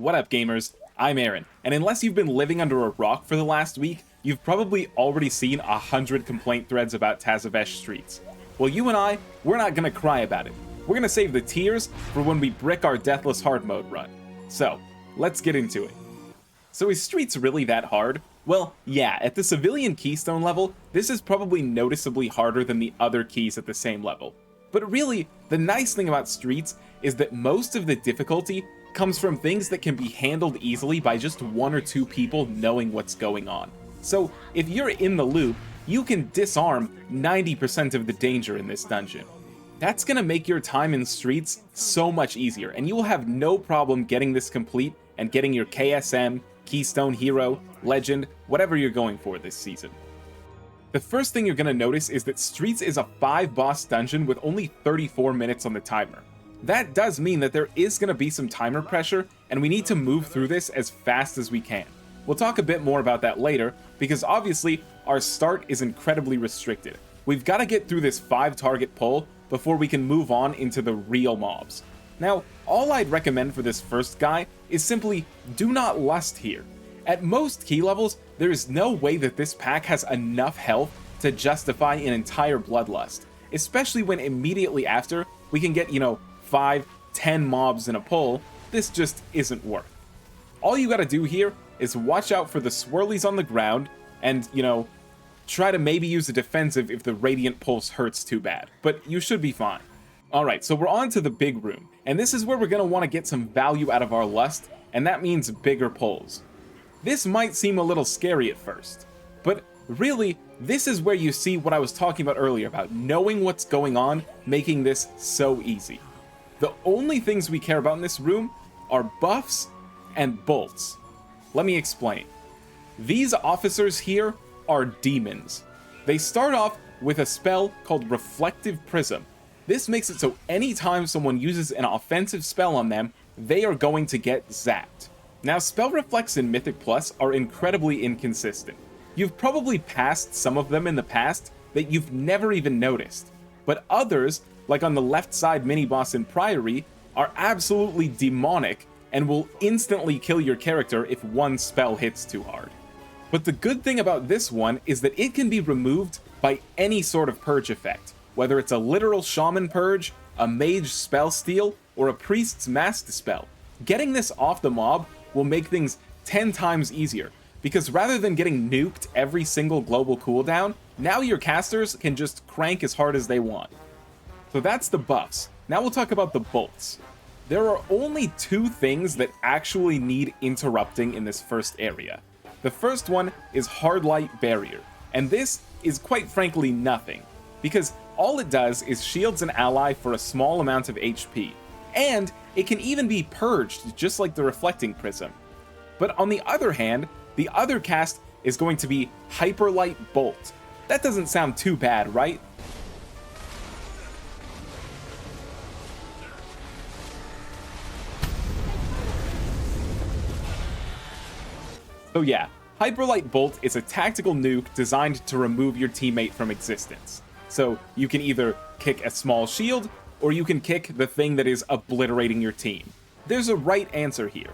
What up, gamers? I'm Aaron, and unless you've been living under a rock for the last week, you've probably already seen 100 complaint threads about Tazavesh streets. Well, you and I, we're not gonna cry about it. We're gonna save the tears for when we brick our Deathless Hard mode run. So, let's get into it. So is streets really that hard? Well, yeah, at the civilian keystone level, this is probably noticeably harder than the other keys at the same level. But really, the nice thing about streets is that most of the difficulty comes from things that can be handled easily by just one or two people knowing what's going on. So if you're in the loop, you can disarm 90% of the danger in this dungeon. That's gonna make your time in streets so much easier, and you will have no problem getting this complete and getting your KSM, Keystone Hero, Legend, whatever you're going for this season. The first thing you're gonna notice is that Streets is a 5-boss dungeon with only 34 minutes on the timer. That does mean that there is gonna be some timer pressure, and we need to move through this as fast as we can. We'll talk a bit more about that later, because obviously our start is incredibly restricted. We've gotta get through this 5-target pull before we can move on into the real mobs. Now, all I'd recommend for this first guy is simply do not lust here. At most key levels, there is no way that this pack has enough health to justify an entire bloodlust, especially when immediately after we can get, 5, 10 mobs in a pull. This just isn't worth. All you gotta do here is watch out for the swirlies on the ground and, try to maybe use a defensive if the radiant pulse hurts too bad, but you should be fine. Alright, so we're on to the big room, and this is where we're gonna want to get some value out of our lust, and that means bigger pulls. This might seem a little scary at first, but really, this is where you see what I was talking about earlier about knowing what's going on, making this so easy. The only things we care about in this room are buffs and bolts. Let me explain. These officers here are demons. They start off with a spell called Reflective Prism. This makes it so anytime someone uses an offensive spell on them, they are going to get zapped. Now, spell reflects in Mythic Plus are incredibly inconsistent. You've probably passed some of them in the past that you've never even noticed, but others, like on the left side Miniboss in Priory, are absolutely demonic and will instantly kill your character if one spell hits too hard. But the good thing about this one is that it can be removed by any sort of purge effect, whether it's a literal shaman purge, a mage spell steal, or a priest's mass dispel. Getting this off the mob will make things 10 times easier, because rather than getting nuked every single global cooldown, now your casters can just crank as hard as they want. So that's the buffs. Now we'll talk about the bolts. There are only 2 things that actually need interrupting in this first area. The first one is Hard Light Barrier, and this is quite frankly nothing, because all it does is shields an ally for a small amount of HP, and it can even be purged just like the Reflecting Prism. But on the other hand, the other cast is going to be Hyper Light Bolt. That doesn't sound too bad, right? So yeah, Hyperlight Bolt is a tactical nuke designed to remove your teammate from existence. So you can either kick a small shield, or you can kick the thing that is obliterating your team. There's a right answer here.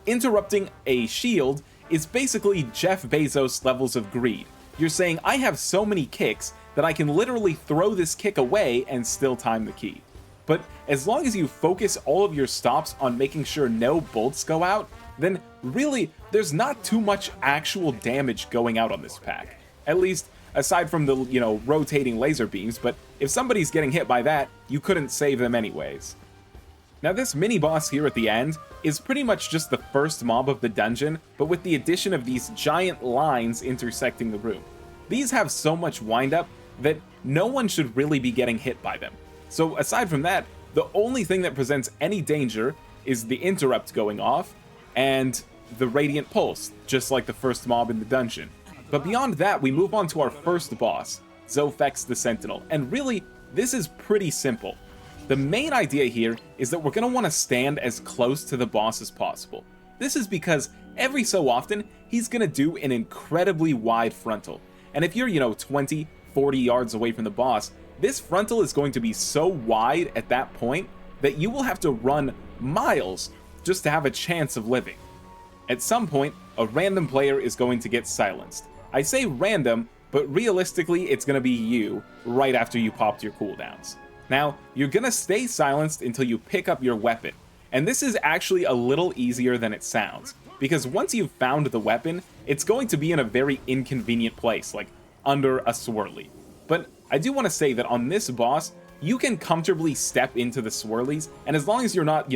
Interrupting a shield is basically Jeff Bezos levels of greed. You're saying, I have so many kicks that I can literally throw this kick away and still time the key. But as long as you focus all of your stops on making sure no bolts go out, then really, there's not too much actual damage going out on this pack. At least, aside from the, rotating laser beams, but if somebody's getting hit by that, you couldn't save them anyways. Now this mini-boss here at the end is pretty much just the first mob of the dungeon, but with the addition of these giant lines intersecting the room. These have so much wind-up that no one should really be getting hit by them. So aside from that, the only thing that presents any danger is the interrupt going off, and the Radiant Pulse, just like the first mob in the dungeon. But beyond that, we move on to our first boss, Zo'phex the Sentinel, and really, this is pretty simple. The main idea here is that we're going to want to stand as close to the boss as possible. This is because every so often, he's going to do an incredibly wide frontal. And if you're, 20, 40 yards away from the boss, this frontal is going to be so wide at that point that you will have to run miles just to have a chance of living. At some point, a random player is going to get silenced. I say random, but realistically it's going to be you right after you popped your cooldowns. Now, you're going to stay silenced until you pick up your weapon, and this is actually a little easier than it sounds, because once you've found the weapon, it's going to be in a very inconvenient place, like under a swirly. But I do want to say that on this boss, you can comfortably step into the swirlies, and as long as you're not,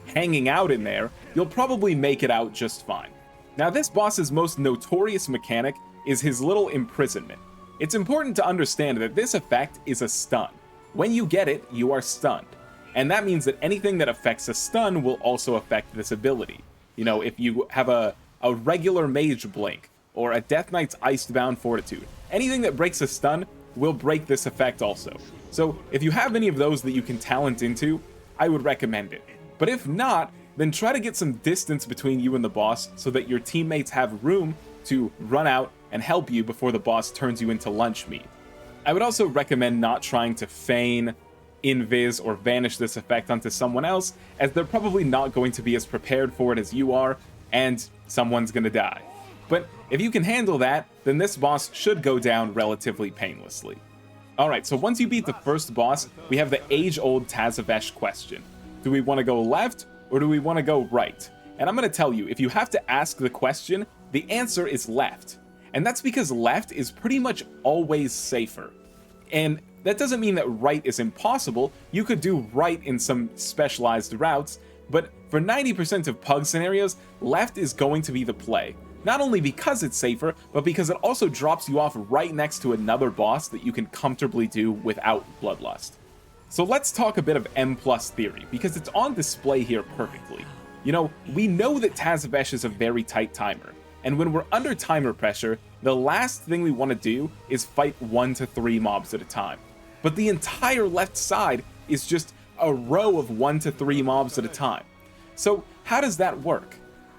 hanging out in there, you'll probably make it out just fine. Now, this boss's most notorious mechanic is his little imprisonment. It's important to understand that this effect is a stun. When you get it, you are stunned. And that means that anything that affects a stun will also affect this ability. If you have a regular Mage Blink, or a Death Knight's Icebound Fortitude, anything that breaks a stun will break this effect also. So if you have any of those that you can talent into, I would recommend it. But if not, then try to get some distance between you and the boss so that your teammates have room to run out and help you before the boss turns you into lunch meat. I would also recommend not trying to feign, invis, or vanish this effect onto someone else, as they're probably not going to be as prepared for it as you are, and someone's gonna die. But if you can handle that, then this boss should go down relatively painlessly. Alright, so once you beat the first boss, we have the age-old Tazavesh question. Do we want to go left, or do we want to go right? And I'm going to tell you, if you have to ask the question, the answer is left. And that's because left is pretty much always safer. And that doesn't mean that right is impossible. You could do right in some specialized routes, but for 90% of pug scenarios, left is going to be the play. Not only because it's safer, but because it also drops you off right next to another boss that you can comfortably do without Bloodlust. So let's talk a bit of M+ theory, because it's on display here perfectly. We know that Tazavesh is a very tight timer, and when we're under timer pressure, the last thing we want to do is fight 1 to 3 mobs at a time. But the entire left side is just a row of 1 to 3 mobs at a time. So how does that work?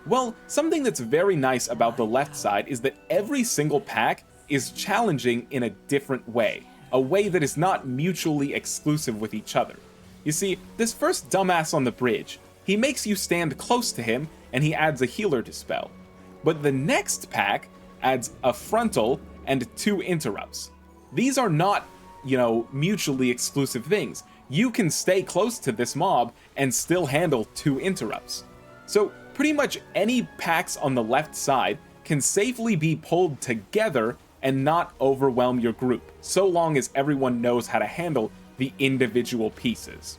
Well, something that's very nice about the left side is that every single pack is challenging in a different way. A way that is not mutually exclusive with each other. You see, this first dumbass on the bridge, he makes you stand close to him and he adds a healer dispel. But the next pack adds a frontal and 2 interrupts. These are not, mutually exclusive things. You can stay close to this mob and still handle 2 interrupts. So pretty much any packs on the left side can safely be pulled together and not overwhelm your group, so long as everyone knows how to handle the individual pieces.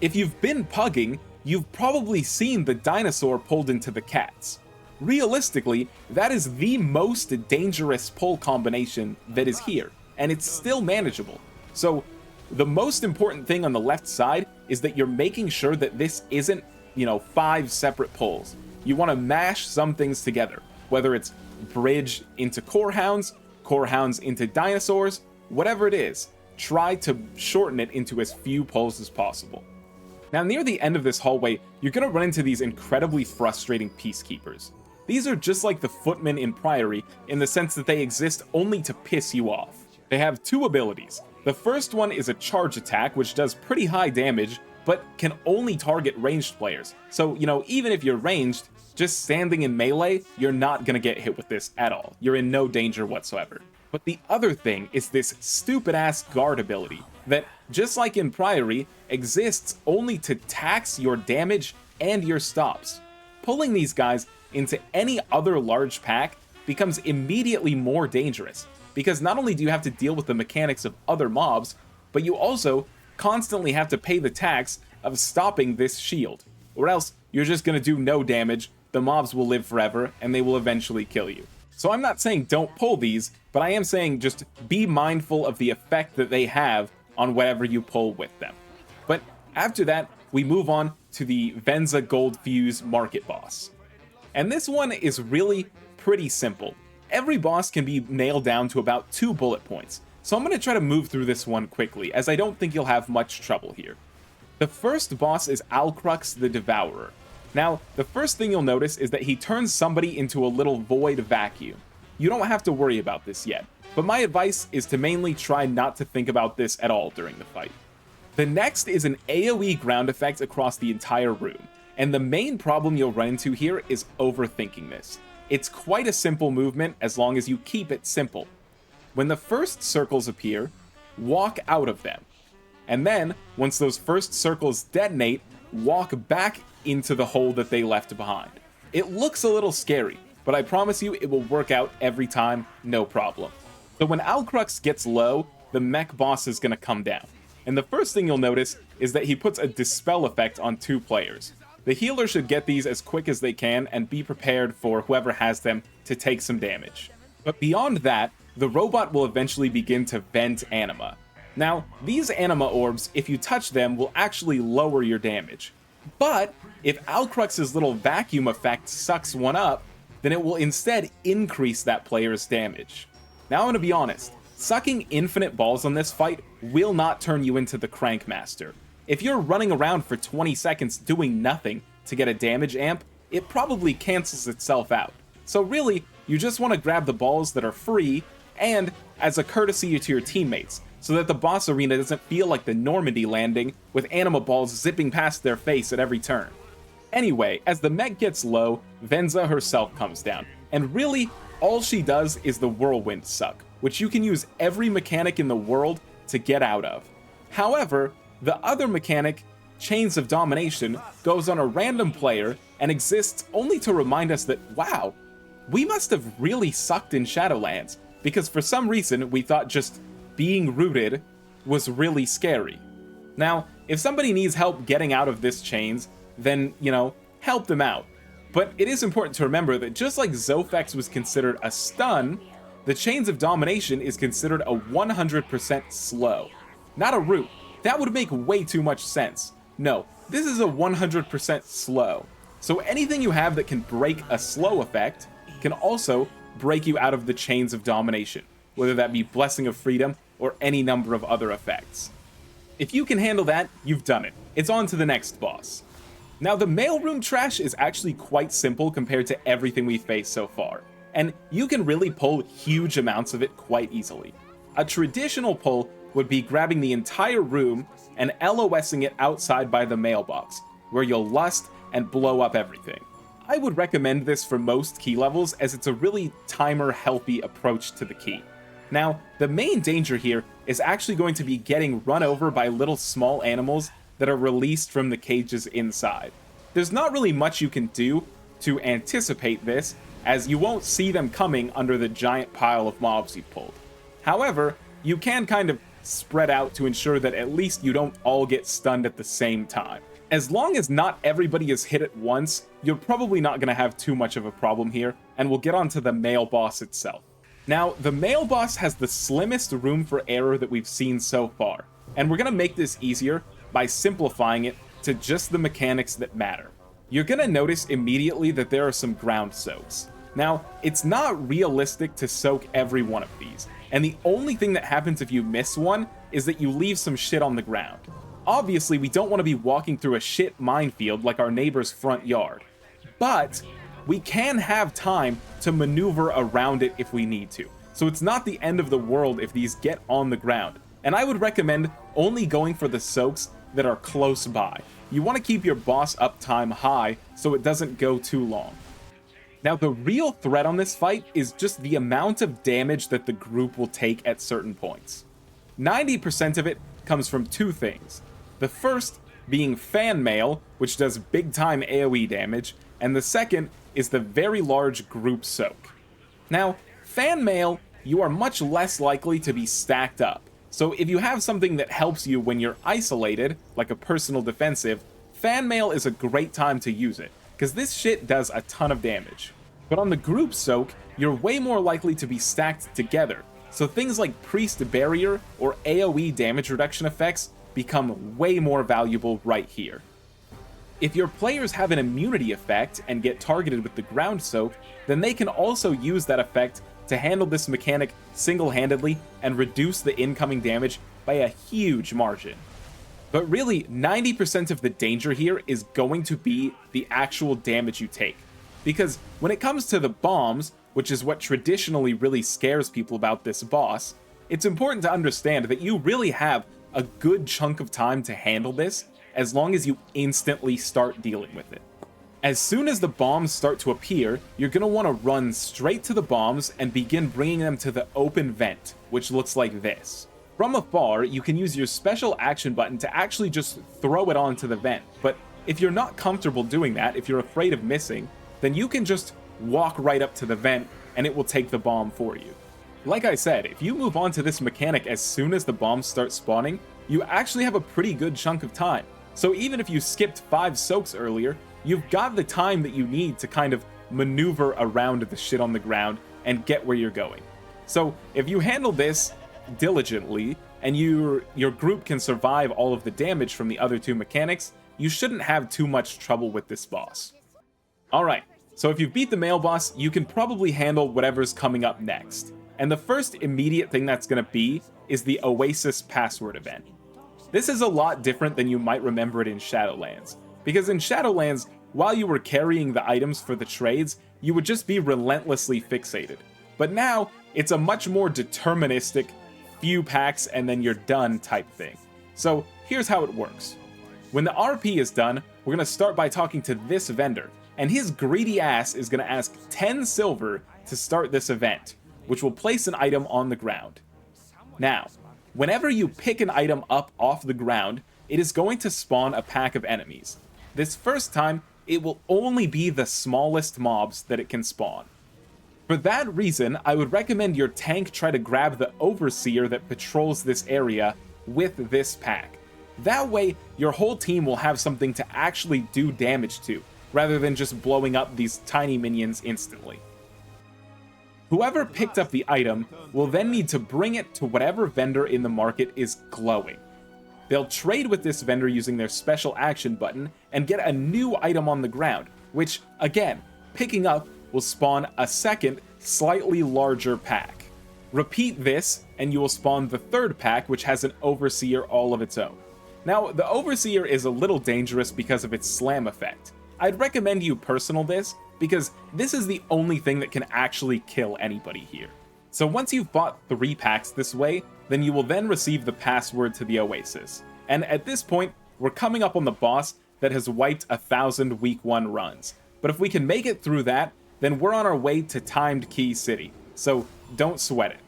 If you've been pugging, you've probably seen the dinosaur pulled into the cats. Realistically, that is the most dangerous pull combination that is here, and it's still manageable. So the most important thing on the left side is that you're making sure that this isn't, 5 separate pulls. You want to mash some things together, whether it's bridge into core hounds into dinosaurs, whatever it is, try to shorten it into as few pulls as possible. Now, near the end of this hallway, you're going to run into these incredibly frustrating peacekeepers. These are just like the footmen in Priory in the sense that they exist only to piss you off. They have 2 abilities. The first one is a charge attack, which does pretty high damage, but can only target ranged players. So, even if you're ranged, just standing in melee, you're not gonna get hit with this at all. You're in no danger whatsoever. But the other thing is this stupid-ass guard ability that, just like in Priory, exists only to tax your damage and your stops. Pulling these guys into any other large pack becomes immediately more dangerous, because not only do you have to deal with the mechanics of other mobs, but you also constantly have to pay the tax of stopping this shield, or else you're just gonna do no damage, the mobs will live forever, and they will eventually kill you. So I'm not saying don't pull these, but I am saying just be mindful of the effect that they have on whatever you pull with them. But after that, we move on to the Venza Goldfuse market boss. And this one is really pretty simple. Every boss can be nailed down to about 2 bullet points, so I'm going to try to move through this one quickly, as I don't think you'll have much trouble here. The first boss is Alcrux the Devourer. Now, the first thing you'll notice is that he turns somebody into a little void vacuum. You don't have to worry about this yet, but my advice is to mainly try not to think about this at all during the fight. The next is an AoE ground effect across the entire room, And the main problem you'll run into here is overthinking this. It's quite a simple movement as long as you keep it simple. When the first circles appear, walk out of them. And then, once those first circles detonate, walk back into the hole that they left behind. It looks a little scary, but I promise you it will work out every time, no problem. So when Alcrux gets low, the mech boss is going to come down. And the first thing you'll notice is that he puts a dispel effect on 2 players. The healer should get these as quick as they can and be prepared for whoever has them to take some damage. But beyond that, the robot will eventually begin to vent anima. Now, these anima orbs, if you touch them, will actually lower your damage. But if Alcrux's little vacuum effect sucks one up, then it will instead increase that player's damage. Now I'm going to be honest, sucking infinite balls on this fight will not turn you into the Crankmaster. If you're running around for 20 seconds doing nothing to get a damage amp, it probably cancels itself out. So really, you just want to grab the balls that are free, and as a courtesy to your teammates, so that the boss arena doesn't feel like the Normandy landing with anima balls zipping past their face at every turn. Anyway, as the mech gets low, Venza herself comes down, and really, all she does is the whirlwind suck, which you can use every mechanic in the world to get out of. However, the other mechanic, Chains of Domination, goes on a random player and exists only to remind us that, wow, we must have really sucked in Shadowlands, because for some reason we thought just being rooted was really scary. Now, if somebody needs help getting out of this chains, then, help them out. But it is important to remember that just like Zo'phex was considered a stun, the Chains of Domination is considered a 100% slow. Not a root. That would make way too much sense. No, this is a 100% slow. So anything you have that can break a slow effect can also break you out of the Chains of Domination, whether that be Blessing of Freedom or any number of other effects. If you can handle that, you've done it. It's on to the next boss. Now, the mailroom trash is actually quite simple compared to everything we've faced so far, and you can really pull huge amounts of it quite easily. A traditional pull would be grabbing the entire room and LOSing it outside by the mailbox, where you'll lust and blow up everything. I would recommend this for most key levels as it's a really timer-healthy approach to the key. Now, the main danger here is actually going to be getting run over by little small animals that are released from the cages inside. There's not really much you can do to anticipate this, as you won't see them coming under the giant pile of mobs you've pulled. However, you can kind of spread out to ensure that at least you don't all get stunned at the same time. As long as not everybody is hit at once, you're probably not going to have too much of a problem here, and we'll get on to the mail boss itself. Now, the mail boss has the slimmest room for error that we've seen so far, and we're going to make this easier by simplifying it to just the mechanics that matter. You're going to notice immediately that there are some ground soaks. Now, it's not realistic to soak every one of these, and the only thing that happens if you miss one is that you leave some shit on the ground. Obviously, we don't want to be walking through a shit minefield like our neighbor's front yard, but we can have time to maneuver around it if we need to. So it's not the end of the world if these get on the ground, and I would recommend only going for the soaks that are close by. You want to keep your boss uptime high so it doesn't go too long. Now, the real threat on this fight is just the amount of damage that the group will take at certain points. 90% of it comes from 2 things. The first being fan mail, which does big time AoE damage, and the second is the very large group soak. Now, fan mail, you are much less likely to be stacked up. So if you have something that helps you when you're isolated, like a personal defensive, fan mail is a great time to use it, because this shit does a ton of damage. But on the group soak, you're way more likely to be stacked together, so things like Priest Barrier or AoE damage reduction effects become way more valuable right here. If your players have an immunity effect and get targeted with the ground soak, then they can also use that effect to handle this mechanic single-handedly and reduce the incoming damage by a huge margin. But really, 90% of the danger here is going to be the actual damage you take. Because when it comes to the bombs, which is what traditionally really scares people about this boss, it's important to understand that you really have a good chunk of time to handle this, as long as you instantly start dealing with it. As soon as the bombs start to appear, you're going to want to run straight to the bombs and begin bringing them to the open vent, which looks like this. From afar, you can use your special action button to actually just throw it onto the vent, but if you're not comfortable doing that, if you're afraid of missing, then you can just walk right up to the vent and it will take the bomb for you. Like I said, if you move on to this mechanic as soon as the bombs start spawning, you actually have a pretty good chunk of time. So even if you skipped 5 soaks earlier, you've got the time that you need to kind of maneuver around the shit on the ground and get where you're going. So if you handle this diligently and your group can survive all of the damage from the other 2 mechanics, you shouldn't have too much trouble with this boss. Alright, so if you've beat the male boss, you can probably handle whatever's coming up next. And the first immediate thing that's going to be is the Oasis password event. This is a lot different than you might remember it in Shadowlands, because in Shadowlands, while you were carrying the items for the trades, you would just be relentlessly fixated. But now, it's a much more deterministic, few packs and then you're done type thing. So here's how it works. When the RP is done, we're going to start by talking to this vendor, and his greedy ass is going to ask 10 silver to start this event, which will place an item on the ground. Now, whenever you pick an item up off the ground, it is going to spawn a pack of enemies. This first time, it will only be the smallest mobs that it can spawn. For that reason, I would recommend your tank try to grab the Overseer that patrols this area with this pack. That way, your whole team will have something to actually do damage to, rather than just blowing up these tiny minions instantly. Whoever picked up the item will then need to bring it to whatever vendor in the market is glowing. They'll trade with this vendor using their special action button and get a new item on the ground, which, again, picking up will spawn a second, slightly larger pack. Repeat this, and you will spawn the third pack, which has an Overseer all of its own. Now, the Overseer is a little dangerous because of its slam effect. I'd recommend you personal this, because this is the only thing that can actually kill anybody here. So once you've bought 3 packs this way, then you will then receive the password to the Oasis. And at this point, we're coming up on the boss that has wiped 1,000 week 1 runs. But if we can make it through that, then we're on our way to Timed Key City. So don't sweat it.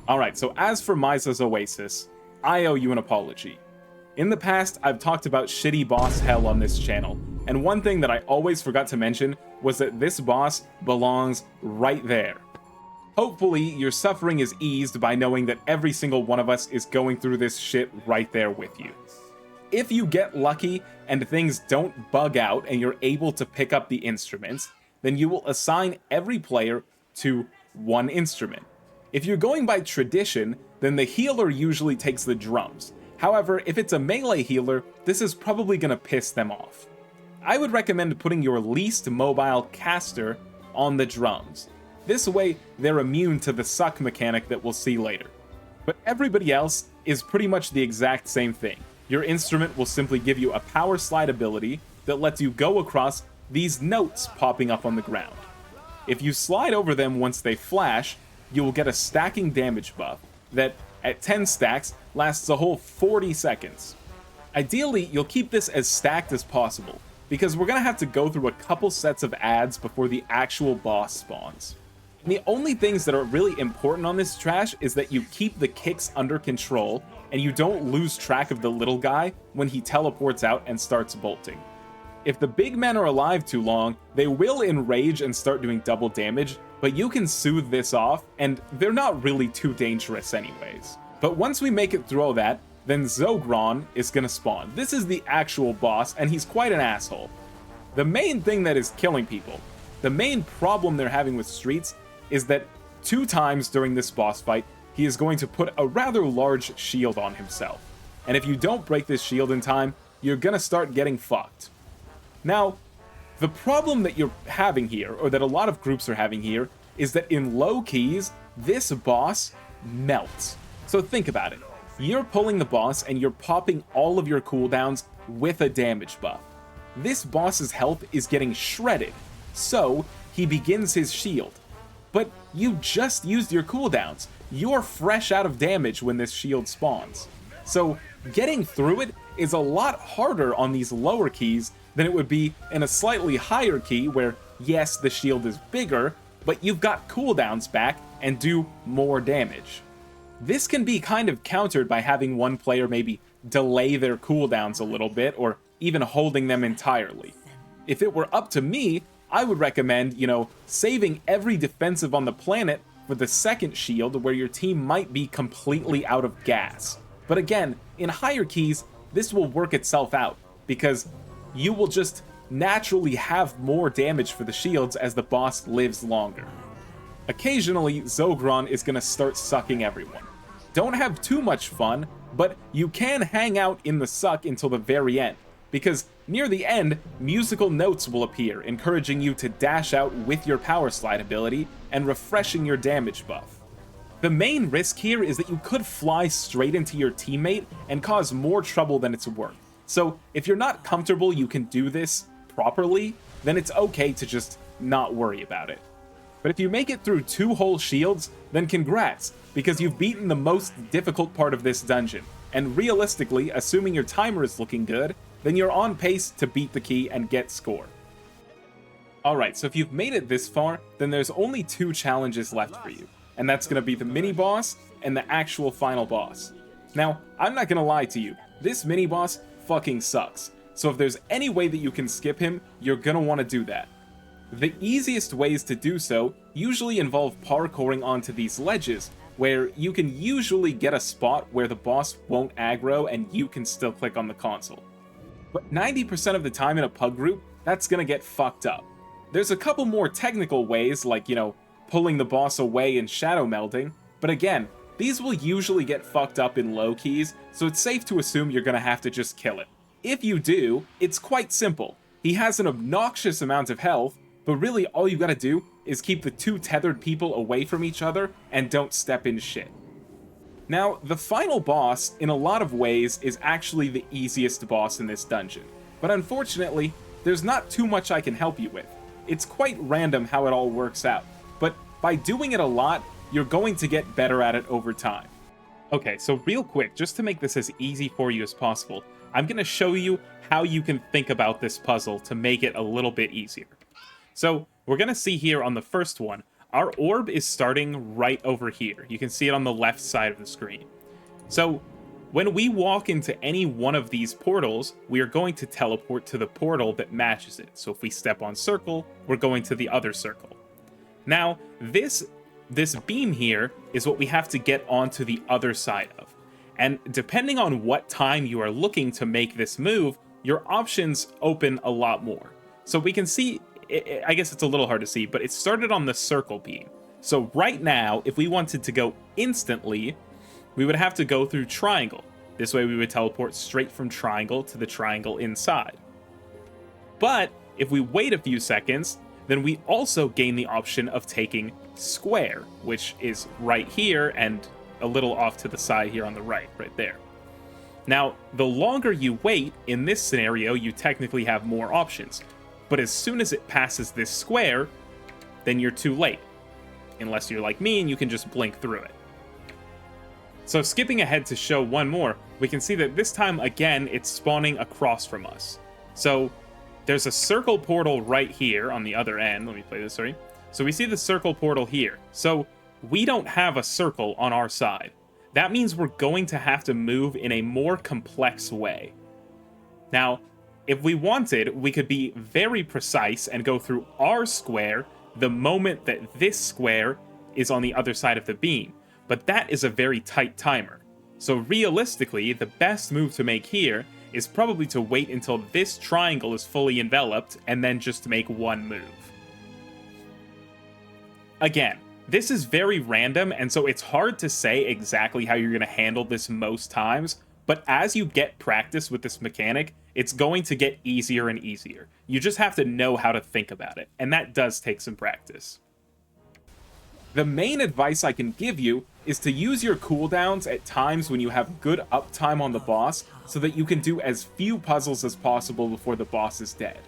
Alright, so as for Myza's Oasis, I owe you an apology. In the past, I've talked about shitty boss hell on this channel, and one thing that I always forgot to mention was that this boss belongs right there. Hopefully, your suffering is eased by knowing that every single one of us is going through this shit right there with you. If you get lucky and things don't bug out and you're able to pick up the instruments, then you will assign every player to 1 instrument. If you're going by tradition, then the healer usually takes the drums. However, if it's a melee healer, this is probably going to piss them off. I would recommend putting your least mobile caster on the drums. This way, they're immune to the suck mechanic that we'll see later. But everybody else is pretty much the exact same thing. Your instrument will simply give you a power slide ability that lets you go across these notes popping up on the ground. If you slide over them once they flash, you will get a stacking damage buff that, at 10 stacks, lasts a whole 40 seconds. Ideally, you'll keep this as stacked as possible, because we're going to have to go through a couple sets of ads before the actual boss spawns. And the only things that are really important on this trash is that you keep the kicks under control, and you don't lose track of the little guy when he teleports out and starts bolting. If the big men are alive too long, they will enrage and start doing double damage, but you can soothe this off, and they're not really too dangerous anyways. But once we make it through all that, then Zo'gron is gonna spawn. This is the actual boss, and he's quite an asshole. The main thing that is killing people, the main problem they're having with Streets, is that 2 times during this boss fight, he is going to put a rather large shield on himself. And if you don't break this shield in time, you're gonna start getting fucked. Now, the problem that you're having here, or that a lot of groups are having here, is that in low keys, this boss melts. So think about it. You're pulling the boss and you're popping all of your cooldowns with a damage buff. This boss's health is getting shredded, so he begins his shield. But you just used your cooldowns. You're fresh out of damage when this shield spawns. So getting through it is a lot harder on these lower keys than it would be in a slightly higher key where, yes, the shield is bigger, but you've got cooldowns back and do more damage. This can be kind of countered by having one player maybe delay their cooldowns a little bit, or even holding them entirely. If it were up to me, I would recommend, saving every defensive on the planet for the second shield where your team might be completely out of gas. But again, in higher keys, this will work itself out, because you will just naturally have more damage for the shields as the boss lives longer. Occasionally, Zo'gron is going to start sucking everyone. Don't have too much fun, but you can hang out in the suck until the very end, because near the end, musical notes will appear, encouraging you to dash out with your power slide ability and refreshing your damage buff. The main risk here is that you could fly straight into your teammate and cause more trouble than it's worth. So if you're not comfortable you can do this properly, then it's okay to just not worry about it. But if you make it through 2 whole shields, then congrats, because you've beaten the most difficult part of this dungeon, and realistically, assuming your timer is looking good, then you're on pace to beat the key and get score. Alright, so if you've made it this far, then there's only 2 challenges left for you, and that's going to be the mini-boss and the actual final boss. Now, I'm not going to lie to you, this mini-boss fucking sucks, so if there's any way that you can skip him, you're going to want to do that. The easiest ways to do so usually involve parkouring onto these ledges, where you can usually get a spot where the boss won't aggro and you can still click on the console. But 90% of the time in a pug group, that's gonna get fucked up. There's a couple more technical ways, like, pulling the boss away and shadow melding, but again, these will usually get fucked up in low keys, so it's safe to assume you're gonna have to just kill it. If you do, it's quite simple. He has an obnoxious amount of health, but really all you gotta do is keep the 2 tethered people away from each other and don't step in shit. Now, the final boss, in a lot of ways, is actually the easiest boss in this dungeon, but unfortunately, there's not too much I can help you with. It's quite random how it all works out, but by doing it a lot, you're going to get better at it over time. Okay, so real quick, just to make this as easy for you as possible, I'm gonna show you how you can think about this puzzle to make it a little bit easier. So, we're going to see here on the first one, our orb is starting right over here. You can see it on the left side of the screen. So, when we walk into any one of these portals, we are going to teleport to the portal that matches it. So if we step on circle, we're going to the other circle. Now, this beam here is what we have to get onto the other side of. And depending on what time you are looking to make this move, your options open a lot more. So we can see, I guess it's a little hard to see, but it started on the circle beam. So right now, if we wanted to go instantly, we would have to go through triangle. This way we would teleport straight from triangle to the triangle inside. But if we wait a few seconds, then we also gain the option of taking square, which is right here and a little off to the side here on the right there. Now, the longer you wait, in this scenario, you technically have more options. But as soon as it passes this square, then you're too late. Unless you're like me and you can just blink through it. So skipping ahead to show one more, we can see that this time, again, it's spawning across from us. So there's a circle portal right here on the other end. Let me play this, sorry. So we see the circle portal here. So we don't have a circle on our side. That means we're going to have to move in a more complex way. Now, if we wanted, we could be very precise and go through our square the moment that this square is on the other side of the beam. But that is a very tight timer. So realistically, the best move to make here is probably to wait until this triangle is fully enveloped and then just make one move. Again, this is very random, and so it's hard to say exactly how you're going to handle this most times, but as you get practice with this mechanic, it's going to get easier and easier. You just have to know how to think about it, and that does take some practice. The main advice I can give you is to use your cooldowns at times when you have good uptime on the boss so that you can do as few puzzles as possible before the boss is dead.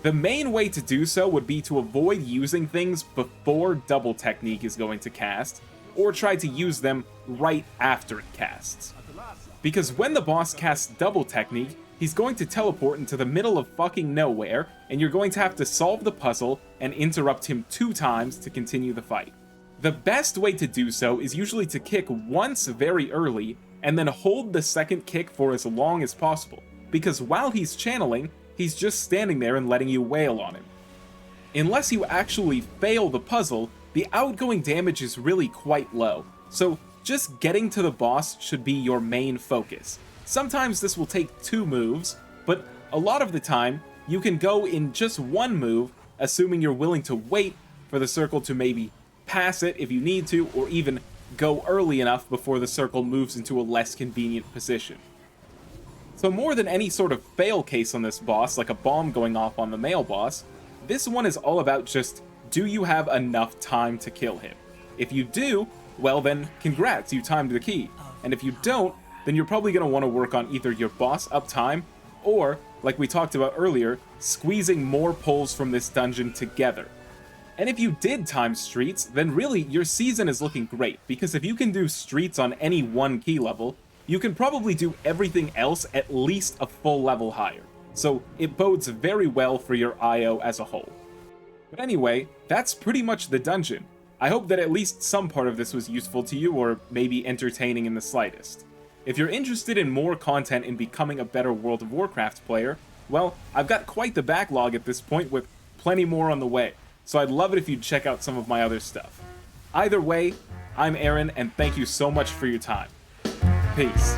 The main way to do so would be to avoid using things before double technique is going to cast, or try to use them right after it casts. because when the boss casts double technique, he's going to teleport into the middle of fucking nowhere, and you're going to have to solve the puzzle and interrupt him 2 times to continue the fight. The best way to do so is usually to kick once very early, and then hold the second kick for as long as possible, because while he's channeling, he's just standing there and letting you wail on him. Unless you actually fail the puzzle, the outgoing damage is really quite low, so just getting to the boss should be your main focus. Sometimes this will take 2 moves, but a lot of the time, you can go in just 1 move, assuming you're willing to wait for the circle to maybe pass it if you need to, or even go early enough before the circle moves into a less convenient position. So more than any sort of fail case on this boss, like a bomb going off on the male boss, this one is all about just, do you have enough time to kill him? If you do, well then, congrats, you timed the key. And if you don't, then you're probably going to want to work on either your boss uptime, or, like we talked about earlier, squeezing more pulls from this dungeon together. And if you did time streets, then really your season is looking great, because if you can do streets on any one key level, you can probably do everything else at least a full level higher. So it bodes very well for your IO as a whole. But anyway, that's pretty much the dungeon. I hope that at least some part of this was useful to you, or maybe entertaining in the slightest. If you're interested in more content in becoming a better World of Warcraft player, well, I've got quite the backlog at this point with plenty more on the way, so I'd love it if you'd check out some of my other stuff. Either way, I'm Aaron, and thank you so much for your time. Peace.